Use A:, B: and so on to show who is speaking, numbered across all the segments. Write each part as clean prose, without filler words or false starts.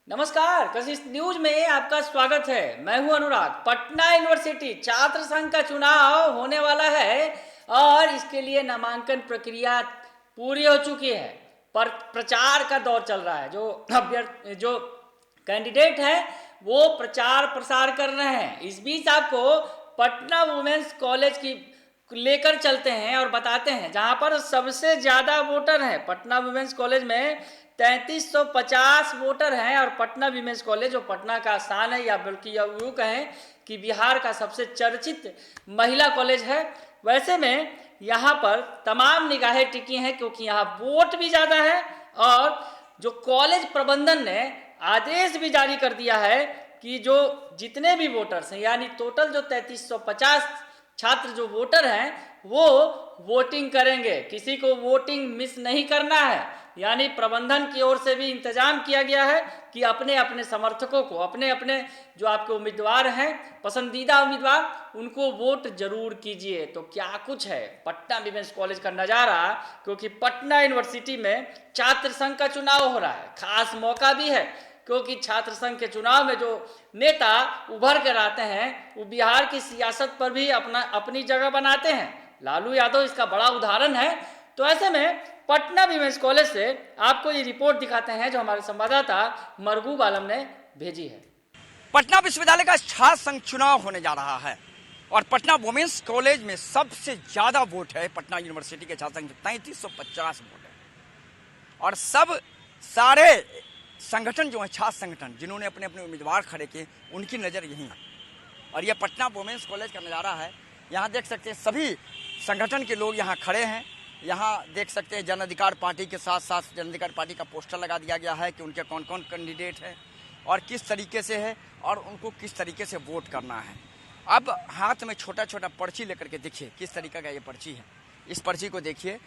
A: नमस्कार, कशिश न्यूज में आपका स्वागत है। मैं हूं अनुराग। पटना यूनिवर्सिटी छात्र संघ का चुनाव होने वाला है और इसके लिए नामांकन प्रक्रिया पूरी हो चुकी है। पर प्रचार का दौर चल रहा है। जो कैंडिडेट है वो प्रचार प्रसार कर रहे हैं। इस बीच आपको पटना वुमेन्स कॉलेज की लेकर चलते हैं और बताते हैं जहां पर सबसे ज़्यादा वोटर हैं। पटना वुमेन्स कॉलेज में 3350 वोटर हैं और पटना विमेंस कॉलेज जो पटना का स्थान है या बल्कि यूँ कहें कि बिहार का सबसे चर्चित महिला कॉलेज है। वैसे में यहाँ पर तमाम निगाहें टिकी हैं क्योंकि यहाँ वोट भी ज़्यादा है और जो कॉलेज प्रबंधन ने आदेश भी जारी कर दिया है कि जो जितने भी वोटर्स हैं यानी टोटल जो 3350 छात्र जो वोटर हैं वो वोटिंग करेंगे। किसी को वोटिंग मिस नहीं करना है। यानी प्रबंधन की ओर से भी इंतजाम किया गया है कि अपने अपने समर्थकों को अपने अपने जो आपके उम्मीदवार हैं पसंदीदा उम्मीदवार उनको वोट जरूर कीजिए। तो क्या कुछ है पटना विमेंस कॉलेज का नज़ारा, क्योंकि पटना यूनिवर्सिटी में छात्र संघ का चुनाव हो रहा है। खास मौका भी है क्योंकि छात्र संघ के चुनाव में जो नेता उभर कर आते हैं वो बिहार की सियासत पर भी अपनी जगह बनाते हैं। लालू यादव इसका बड़ा उदाहरण है। तो ऐसे में पटना विमेंस कॉलेज से आपको ये रिपोर्ट दिखाते हैं जो हमारे संवाददाता मरगूब आलम ने भेजी है।
B: पटना विश्वविद्यालय का छात्र संघ चुनाव होने जा रहा है और पटना वुमेन्स कॉलेज में सबसे ज्यादा वोट है। पटना यूनिवर्सिटी के छात्र संघ 3350 वोट है और सारे संगठन जो है छात्र संगठन जिन्होंने अपने अपने उम्मीदवार खड़े किए उनकी नज़र यही है। और यह पटना वुमेन्स कॉलेज का नज़ारा है। यहाँ देख सकते हैं सभी संगठन के लोग यहाँ खड़े हैं। यहाँ देख सकते हैं जन अधिकार पार्टी के साथ साथ जन अधिकार पार्टी का पोस्टर लगा दिया गया है कि उनके कौन कौन कैंडिडेट है और किस तरीके से है और उनको किस तरीके से वोट करना है। अब हाथ में छोटा छोटा पर्ची लेकर के देखिए किस तरीके का ये पर्ची है। इस पर्ची को देखिए,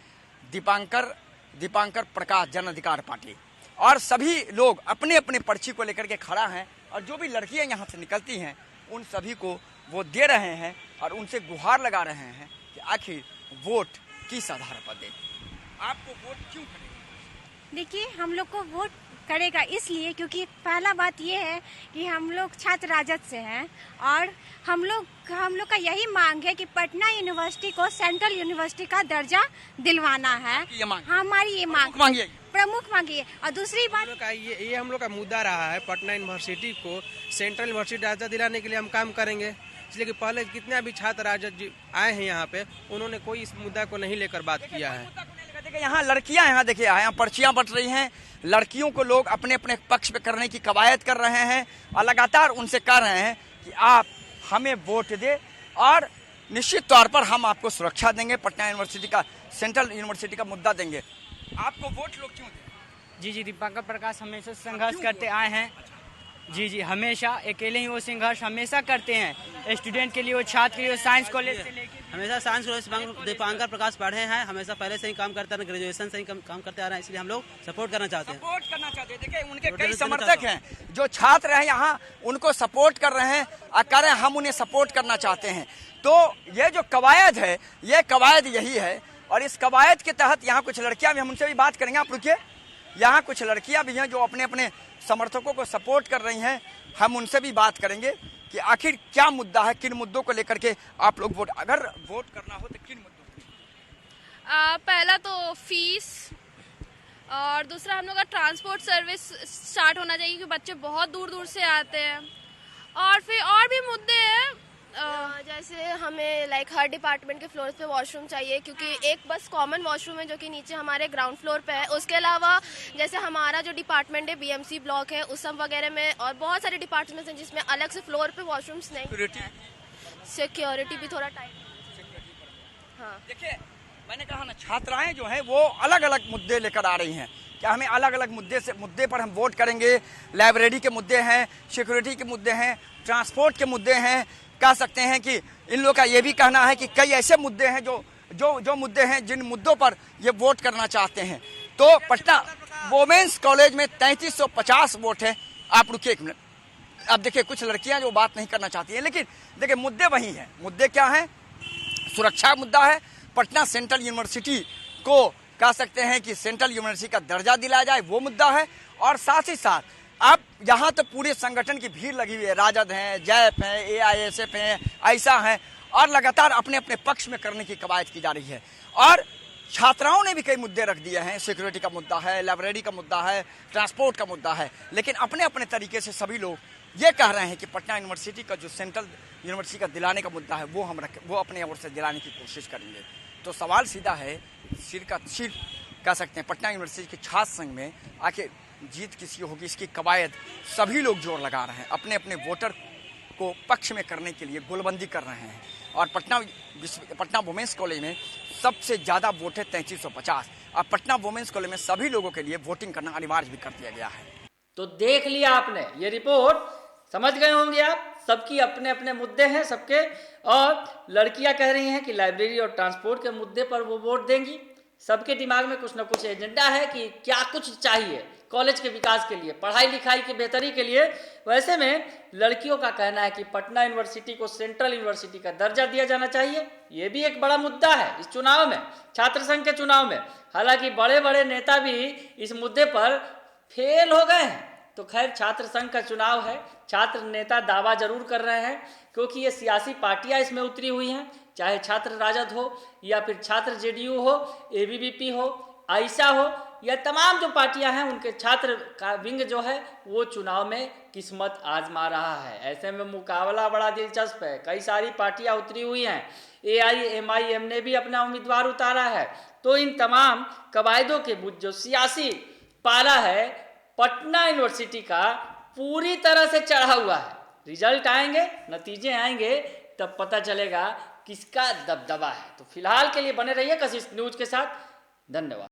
B: दीपांकर प्रकाश जन अधिकार पार्टी और सभी लोग अपने अपने पर्ची को लेकर के खड़ा हैं और जो भी लड़कियां यहाँ से निकलती हैं उन सभी को वो दे रहे हैं और उनसे गुहार लगा रहे हैं कि आखिर वोट किस आधार पर दे। आपको वोट क्यों करेगा?
C: देखिए, हम लोग को वोट करेगा इसलिए क्योंकि पहला बात ये है कि हम लोग छात्र राजद से हैं और हम लोग का यही मांग है कि पटना यूनिवर्सिटी को सेंट्रल यूनिवर्सिटी का दर्जा दिलवाना है। हमारी ये मांग प्रमुख मांग है। और दूसरी बात
D: ये हम लोग का मुद्दा रहा है। पटना यूनिवर्सिटी को सेंट्रल यूनिवर्सिटी दर्जा दिलाने के लिए हम काम करेंगे। इसलिए कि पहले कितने भी छात्र राजद आए हैं यहाँ पे उन्होंने कोई इस मुद्दा को नहीं लेकर बात किया है।
B: यहाँ लड़कियां यहाँ देखिए यहाँ पर्चियां बंट रही हैं। लड़कियों को लोग अपने अपने पक्ष पे करने की कवायद कर रहे हैं और लगातार उनसे कह रहे हैं कि आप हमें वोट दे और निश्चित तौर पर हम आपको सुरक्षा देंगे। पटना यूनिवर्सिटी का सेंट्रल यूनिवर्सिटी का मुद्दा देंगे। आपको वोट लोग क्यों दें?
E: जी, दीपांकर प्रकाश हमेशा संघर्ष करते आए हैं। जी, हमेशा अकेले ही वो संघर्ष हमेशा करते हैं। स्टूडेंट के लिए, वो छात्र के लिए, साइंस कॉलेज से लेकर
F: हमेशा साइंस कॉलेज दीपांकर प्रकाश पढ़े हैं। हमेशा पहले से ही काम करते हैं, ग्रेजुएशन से ही काम करते आ रहे हैं। इसलिए हम लोग सपोर्ट करना चाहते हैं।
B: देखिए उनके कई समर्थक हैं जो छात्र हैं यहाँ उनको सपोर्ट कर रहे हैं और कह रहे हैं हम उन्हें सपोर्ट करना चाहते हैं। तो ये जो कवायद है ये कवायद यही है और इस कवायद के तहत यहाँ कुछ लड़कियां भी, हम उनसे भी बात करेंगे। आप रुकिए, यहाँ कुछ लड़कियां भी हैं जो अपने अपने समर्थकों को सपोर्ट कर रही हैं। हम उनसे भी बात करेंगे कि आखिर क्या मुद्दा है, किन मुद्दों को लेकर के आप लोग अगर वोट करना हो तो किन मुद्दों पर?
G: पहला तो फीस और दूसरा हम लोग का ट्रांसपोर्ट सर्विस स्टार्ट होना चाहिए क्योंकि बच्चे बहुत दूर दूर से आते हैं। और फिर और भी मुद्दे हैं
H: जैसे हमें हर डिपार्टमेंट के फ्लोर पे वॉशरूम चाहिए क्योंकि एक बस कॉमन वॉशरूम है जो कि नीचे हमारे ग्राउंड फ्लोर पे है। उसके अलावा जैसे हमारा जो डिपार्टमेंट है बीएमसी ब्लॉक है उस सब वगैरह में और बहुत सारे डिपार्टमेंट्स हैं जिसमें अलग से फ्लोर पे वॉशरूम्स नहीं है। सिक्योरिटी भी थोड़ा टाइट। हाँ,
B: देखिए मैंने कहा ना छात्राएं जो है वो अलग अलग मुद्दे लेकर आ रही हैं। क्या हमें अलग अलग मुद्दे पर हम वोट करेंगे? लाइब्रेरी के मुद्दे हैं, सिक्योरिटी के मुद्दे हैं, ट्रांसपोर्ट के मुद्दे हैं। कह सकते हैं कि इन लोगों का ये भी कहना है कि कई ऐसे मुद्दे हैं जो मुद्दे हैं जिन मुद्दों पर ये वोट करना चाहते हैं। तो पटना वुमेन्स कॉलेज में 3350 वोट है। आप रुकिए एक मिनट। अब देखिए कुछ लड़कियां जो बात नहीं करना चाहती हैं लेकिन देखिए मुद्दे वही हैं। मुद्दे क्या हैं? सुरक्षा मुद्दा है। पटना सेंट्रल यूनिवर्सिटी को कह सकते हैं कि सेंट्रल यूनिवर्सिटी का दर्जा दिलाया जाए वो मुद्दा है और साथ ही साथ अब यहाँ तो पूरे संगठन की भीड़ लगी हुई है, राजद हैं, जैप हैं, एआईएसएफ हैं, ऐसा हैं, और लगातार अपने अपने पक्ष में करने की कवायद की जा रही है। और छात्राओं ने भी कई मुद्दे रख दिए हैं, सिक्योरिटी का मुद्दा है, लाइब्रेरी का मुद्दा है, ट्रांसपोर्ट का मुद्दा है, लेकिन अपने अपने तरीके से सभी लोग ये कह रहे हैं कि पटना यूनिवर्सिटी का जो सेंट्रल यूनिवर्सिटी का दिलाने का मुद्दा है वो अपने ओर से दिलाने की कोशिश करेंगे। तो सवाल सीधा है, सिर का सिर कह सकते हैं पटना यूनिवर्सिटी के छात्र संघ में आखिर जीत किसी होगी, इसकी कवायद सभी लोग जोर लगा रहे हैं, अपने अपने वोटर को पक्ष में करने के लिए गोलबंदी कर रहे हैं। और पटना वुमेंस कॉलेज में सबसे ज़्यादा वोट है 3350। अब पटना वुमेंस कॉलेज में सभी लोगों के लिए वोटिंग करना अनिवार्य भी कर दिया गया है।
A: तो देख लिया आपने ये रिपोर्ट, समझ गए होंगे आप, सबकी अपने अपने मुद्दे हैं सबके। और लड़कियां कह रही हैं कि लाइब्रेरी और ट्रांसपोर्ट के मुद्दे पर वो वोट देंगी। सबके दिमाग में कुछ ना कुछ एजेंडा है कि क्या कुछ चाहिए कॉलेज के विकास के लिए, पढ़ाई लिखाई की बेहतरी के लिए। वैसे में लड़कियों का कहना है कि पटना यूनिवर्सिटी को सेंट्रल यूनिवर्सिटी का दर्जा दिया जाना चाहिए। ये भी एक बड़ा मुद्दा है इस चुनाव में, छात्र संघ के चुनाव में। हालांकि बड़े बड़े नेता भी इस मुद्दे पर फेल हो गए हैं। तो खैर, छात्र संघ का चुनाव है, छात्र नेता दावा जरूर कर रहे हैं, क्योंकि ये सियासी पार्टियां इसमें उतरी हुई हैं, चाहे छात्र राजद हो या फिर छात्र जेडीयू हो, एबीवीपी हो, आइसा हो, या तमाम जो पार्टियां हैं उनके छात्र का विंग जो है वो चुनाव में किस्मत आजमा रहा है। ऐसे में मुकाबला बड़ा दिलचस्प है, कई सारी पार्टियां उतरी हुई हैं, एआईएमआईएम ने भी अपना उम्मीदवार उतारा है। तो इन तमाम कवायदों के जो सियासी पाला है पटना यूनिवर्सिटी का पूरी तरह से चढ़ा हुआ है। रिजल्ट आएंगे, नतीजे आएंगे, तब पता चलेगा किसका दबदबा है। तो फिलहाल के लिए बने रहिए कशिश न्यूज के साथ। धन्यवाद।